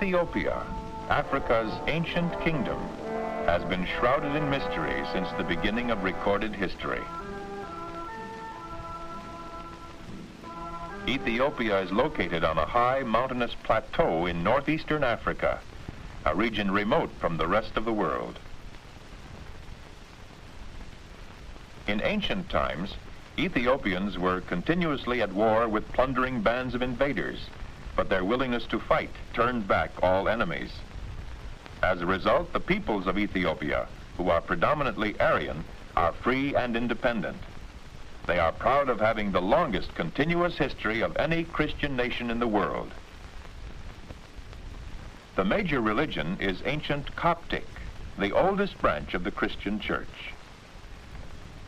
Ethiopia, Africa's ancient kingdom, has been shrouded in mystery since the beginning of recorded history. Ethiopia is located on a high mountainous plateau in northeastern Africa, a region remote from the rest of the world. In ancient times, Ethiopians were continuously at war with plundering bands of invaders, but their willingness to fight turned back all enemies. As a result, the peoples of Ethiopia, who are predominantly Aryan, are free and independent. They are proud of having the longest continuous history of any Christian nation in the world. The major religion is ancient Coptic, the oldest branch of the Christian Church.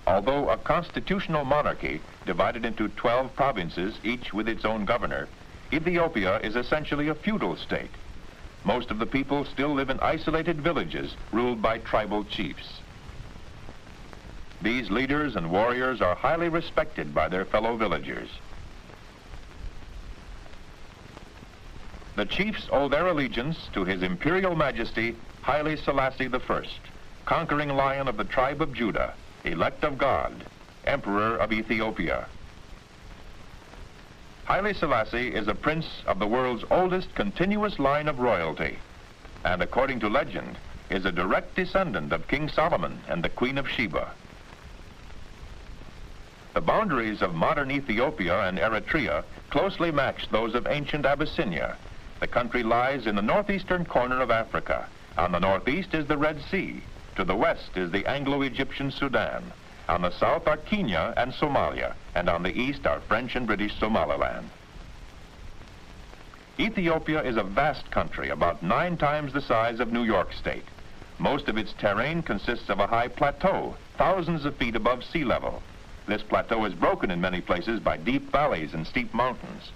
Although a constitutional monarchy divided into 12 provinces, each with its own governor, Ethiopia is essentially a feudal state. Most of the people still live in isolated villages ruled by tribal chiefs. These leaders and warriors are highly respected by their fellow villagers. The chiefs owe their allegiance to His Imperial Majesty Haile Selassie I, conquering lion of the tribe of Judah, elect of God, Emperor of Ethiopia. Haile Selassie is a prince of the world's oldest continuous line of royalty, and according to legend, is a direct descendant of King Solomon and the Queen of Sheba. The boundaries of modern Ethiopia and Eritrea closely match those of ancient Abyssinia. The country lies in the northeastern corner of Africa. On the northeast is the Red Sea. To the west is the Anglo-Egyptian Sudan. On the south are Kenya and Somalia, and on the east are French and British Somaliland. Ethiopia is a vast country, about 9 times the size of New York State. Most of its terrain consists of a high plateau, thousands of feet above sea level. This plateau is broken in many places by deep valleys and steep mountains.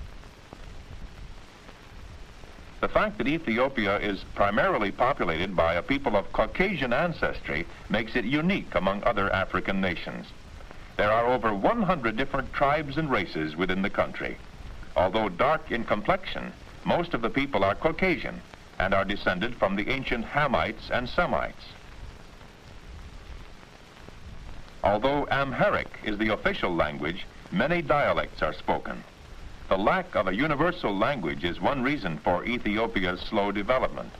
The fact that Ethiopia is primarily populated by a people of Caucasian ancestry makes it unique among other African nations. There are over 100 different tribes and races within the country. Although dark in complexion, most of the people are Caucasian and are descended from the ancient Hamites and Semites. Although Amharic is the official language, many dialects are spoken. The lack of a universal language is one reason for Ethiopia's slow development.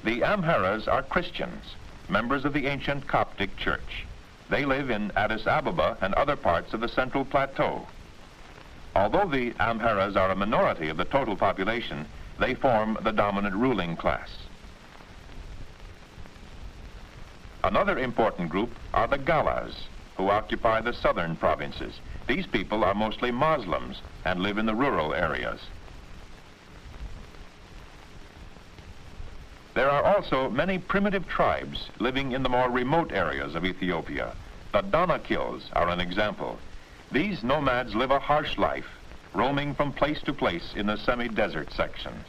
The Amharas are Christians, members of the ancient Coptic Church. They live in Addis Ababa and other parts of the Central Plateau. Although the Amharas are a minority of the total population, they form the dominant ruling class. Another important group are the Galas, who occupy the southern provinces. These people are mostly Muslims and live in the rural areas. There are also many primitive tribes living in the more remote areas of Ethiopia. The Danakils are an example. These nomads live a harsh life, roaming from place to place in the semi-desert sections.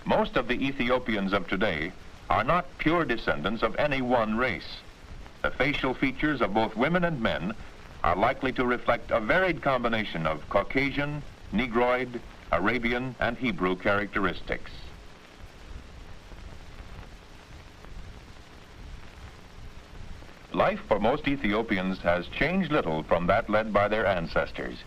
Most of the Ethiopians of today are not pure descendants of any one race. The facial features of both women and men are likely to reflect a varied combination of Caucasian, Negroid, Arabian, and Hebrew characteristics. Life for most Ethiopians has changed little from that led by their ancestors.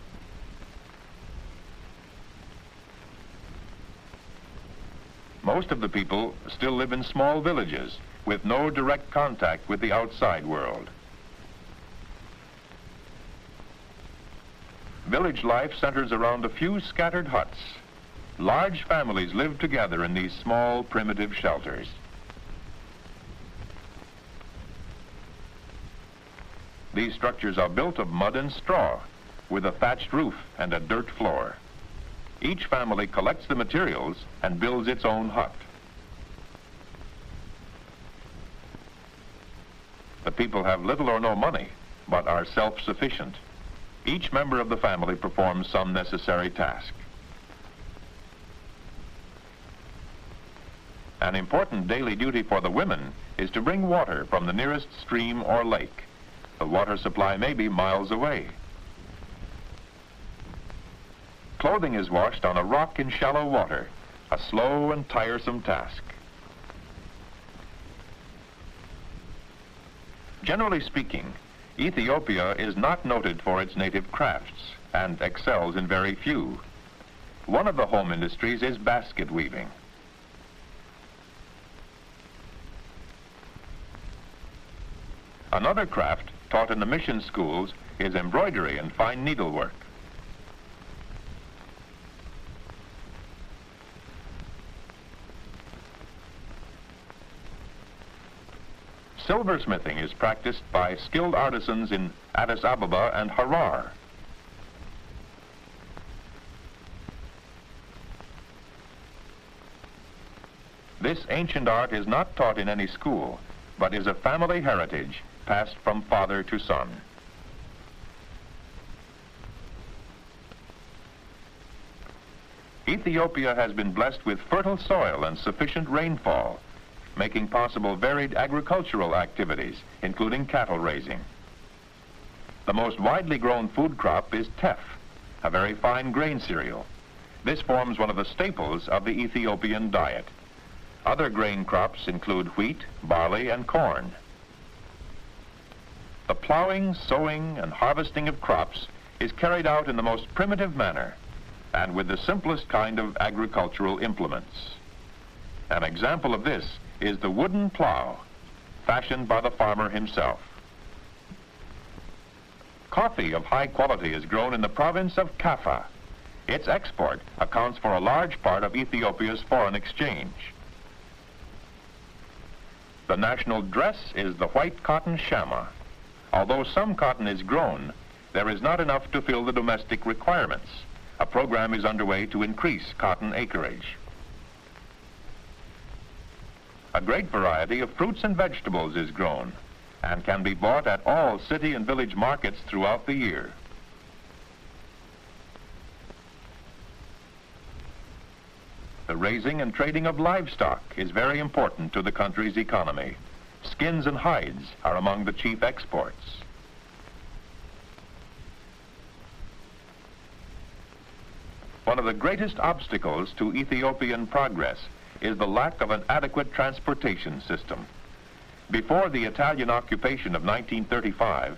Most of the people still live in small villages with no direct contact with the outside world. Village life centers around a few scattered huts. Large families live together in these small, primitive shelters. These structures are built of mud and straw, with a thatched roof and a dirt floor. Each family collects the materials and builds its own hut. The people have little or no money, but are self-sufficient. Each member of the family performs some necessary task. An important daily duty for the women is to bring water from the nearest stream or lake. The water supply may be miles away. Clothing is washed on a rock in shallow water, a slow and tiresome task. Generally speaking, Ethiopia is not noted for its native crafts and excels in very few. One of the home industries is basket weaving. Another craft taught in the mission schools is embroidery and fine needlework. Silversmithing is practiced by skilled artisans in Addis Ababa and Harar. This ancient art is not taught in any school, but is a family heritage passed from father to son. Ethiopia has been blessed with fertile soil and sufficient rainfall, making possible varied agricultural activities, including cattle raising. The most widely grown food crop is teff, a very fine grain cereal. This forms one of the staples of the Ethiopian diet. Other grain crops include wheat, barley, and corn. The plowing, sowing, and harvesting of crops is carried out in the most primitive manner and with the simplest kind of agricultural implements. An example of this is the wooden plow, fashioned by the farmer himself. Coffee of high quality is grown in the province of Kaffa. Its export accounts for a large part of Ethiopia's foreign exchange. The national dress is the white cotton shama. Although some cotton is grown, there is not enough to fill the domestic requirements. A program is underway to increase cotton acreage. A great variety of fruits and vegetables is grown and can be bought at all city and village markets throughout the year. The raising and trading of livestock is very important to the country's economy. Skins and hides are among the chief exports. One of the greatest obstacles to Ethiopian progress is the lack of an adequate transportation system. Before the Italian occupation of 1935,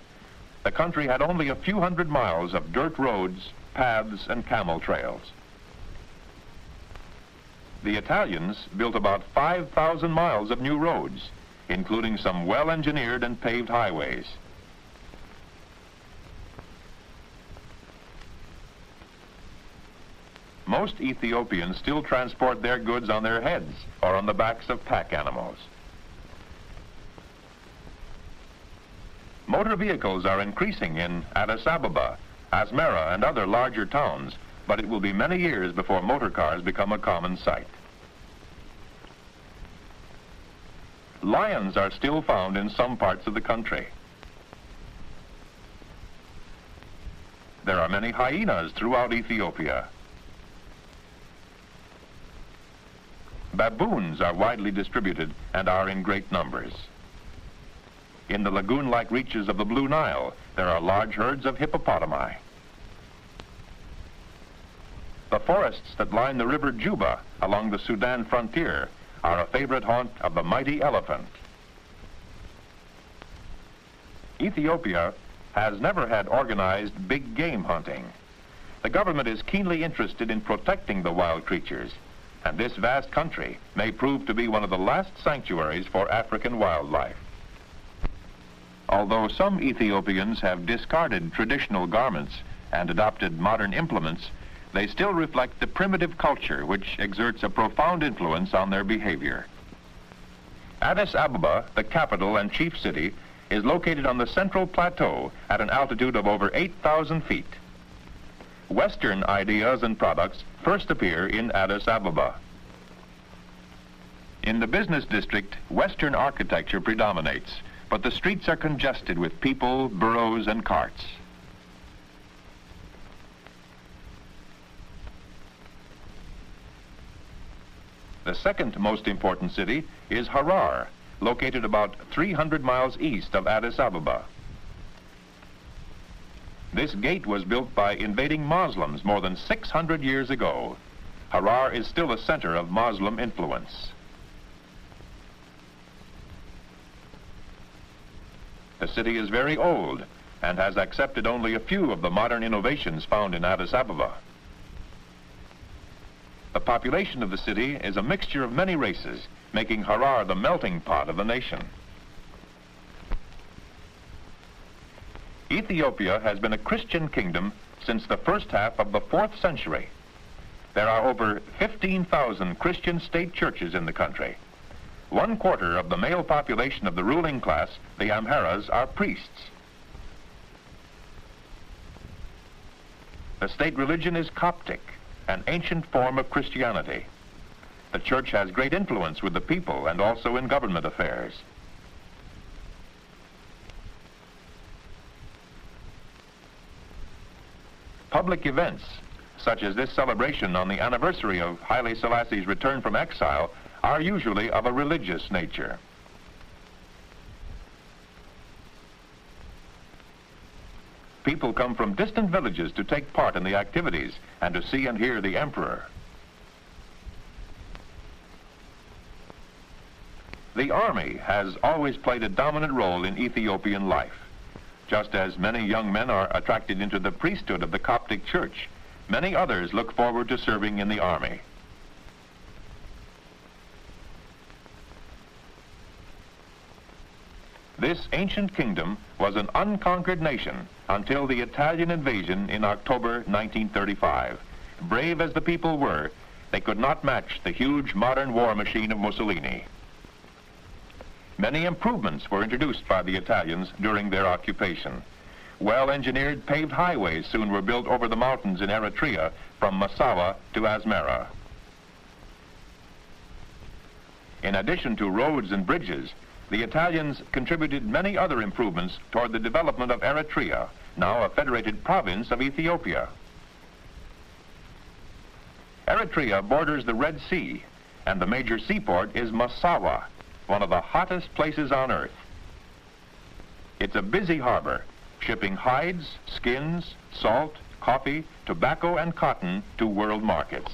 the country had only a few hundred miles of dirt roads, paths, and camel trails. The Italians built about 5,000 miles of new roads, including some well-engineered and paved highways. Most Ethiopians still transport their goods on their heads or on the backs of pack animals. Motor vehicles are increasing in Addis Ababa, Asmara, and other larger towns, but it will be many years before motor cars become a common sight. Lions are still found in some parts of the country. There are many hyenas throughout Ethiopia. Baboons are widely distributed and are in great numbers. In the lagoon-like reaches of the Blue Nile, there are large herds of hippopotami. The forests that line the river Juba along the Sudan frontier are a favorite haunt of the mighty elephant. Ethiopia has never had organized big game hunting. The government is keenly interested in protecting the wild creatures, and this vast country may prove to be one of the last sanctuaries for African wildlife. Although some Ethiopians have discarded traditional garments and adopted modern implements, they still reflect the primitive culture which exerts a profound influence on their behavior. Addis Ababa, the capital and chief city, is located on the central plateau at an altitude of over 8,000 feet. Western ideas and products first appear in Addis Ababa. In the business district, Western architecture predominates, but the streets are congested with people, burros, and carts. The second most important city is Harar, located about 300 miles east of Addis Ababa. This gate was built by invading Muslims more than 600 years ago. Harar is still a center of Muslim influence. The city is very old and has accepted only a few of the modern innovations found in Addis Ababa. The population of the city is a mixture of many races, making Harar the melting pot of the nation. Ethiopia has been a Christian kingdom since the first half of the 4th century. There are over 15,000 Christian state churches in the country. 1/4 of the male population of the ruling class, the Amharas, are priests. The state religion is Coptic, an ancient form of Christianity. The church has great influence with the people and also in government affairs. Public events, such as this celebration on the anniversary of Haile Selassie's return from exile, are usually of a religious nature. People come from distant villages to take part in the activities and to see and hear the emperor. The army has always played a dominant role in Ethiopian life. Just as many young men are attracted into the priesthood of the Coptic Church, many others look forward to serving in the army. This ancient kingdom was an unconquered nation until the Italian invasion in October 1935. Brave as the people were, they could not match the huge modern war machine of Mussolini. Many improvements were introduced by the Italians during their occupation. Well-engineered paved highways soon were built over the mountains in Eritrea from Massawa to Asmara. In addition to roads and bridges, the Italians contributed many other improvements toward the development of Eritrea, now a federated province of Ethiopia. Eritrea borders the Red Sea, and the major seaport is Massawa, one of the hottest places on earth. It's a busy harbor, shipping hides, skins, salt, coffee, tobacco, and cotton to world markets.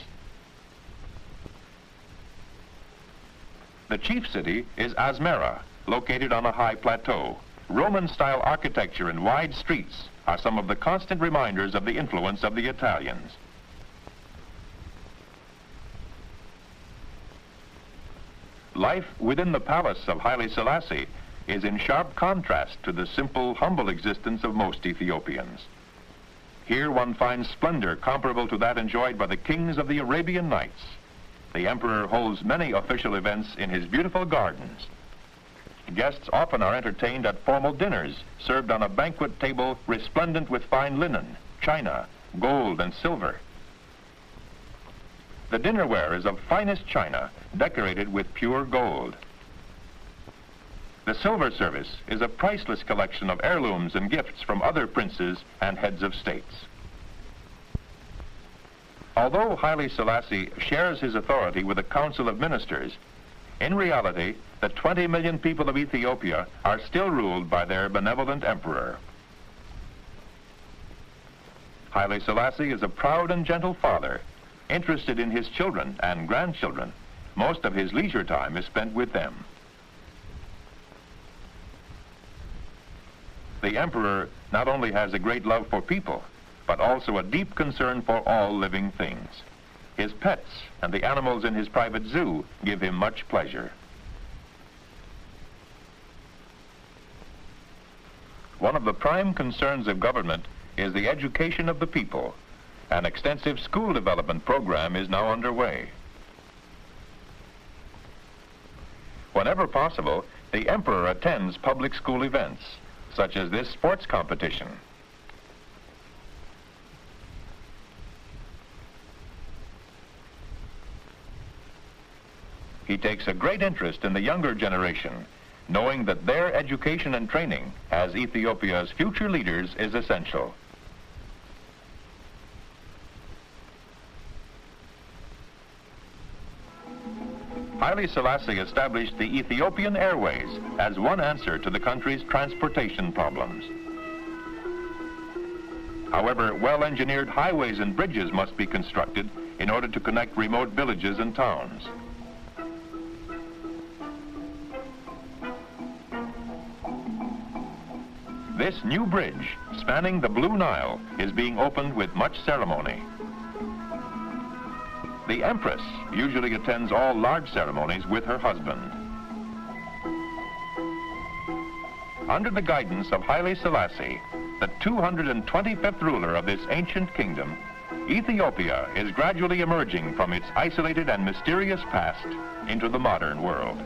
The chief city is Asmara, located on a high plateau. Roman-style architecture and wide streets are some of the constant reminders of the influence of the Italians. Life within the palace of Haile Selassie is in sharp contrast to the simple, humble existence of most Ethiopians. Here one finds splendor comparable to that enjoyed by the kings of the Arabian Nights. The emperor holds many official events in his beautiful gardens. Guests often are entertained at formal dinners served on a banquet table resplendent with fine linen, china, gold, and silver. The dinnerware is of finest china, decorated with pure gold. The silver service is a priceless collection of heirlooms and gifts from other princes and heads of states. Although Haile Selassie shares his authority with a council of ministers, in reality, the 20 million people of Ethiopia are still ruled by their benevolent emperor. Haile Selassie is a proud and gentle father, interested in his children and grandchildren. Most of his leisure time is spent with them. The emperor not only has a great love for people, but also a deep concern for all living things. His pets and the animals in his private zoo give him much pleasure. One of the prime concerns of government is the education of the people. An extensive school development program is now underway. Whenever possible, the emperor attends public school events, such as this sports competition. He takes a great interest in the younger generation, knowing that their education and training as Ethiopia's future leaders is essential. Haile Selassie established the Ethiopian Airways as one answer to the country's transportation problems. However, well-engineered highways and bridges must be constructed in order to connect remote villages and towns. This new bridge, spanning the Blue Nile, is being opened with much ceremony. The Empress usually attends all large ceremonies with her husband. Under the guidance of Haile Selassie, the 225th ruler of this ancient kingdom, Ethiopia is gradually emerging from its isolated and mysterious past into the modern world.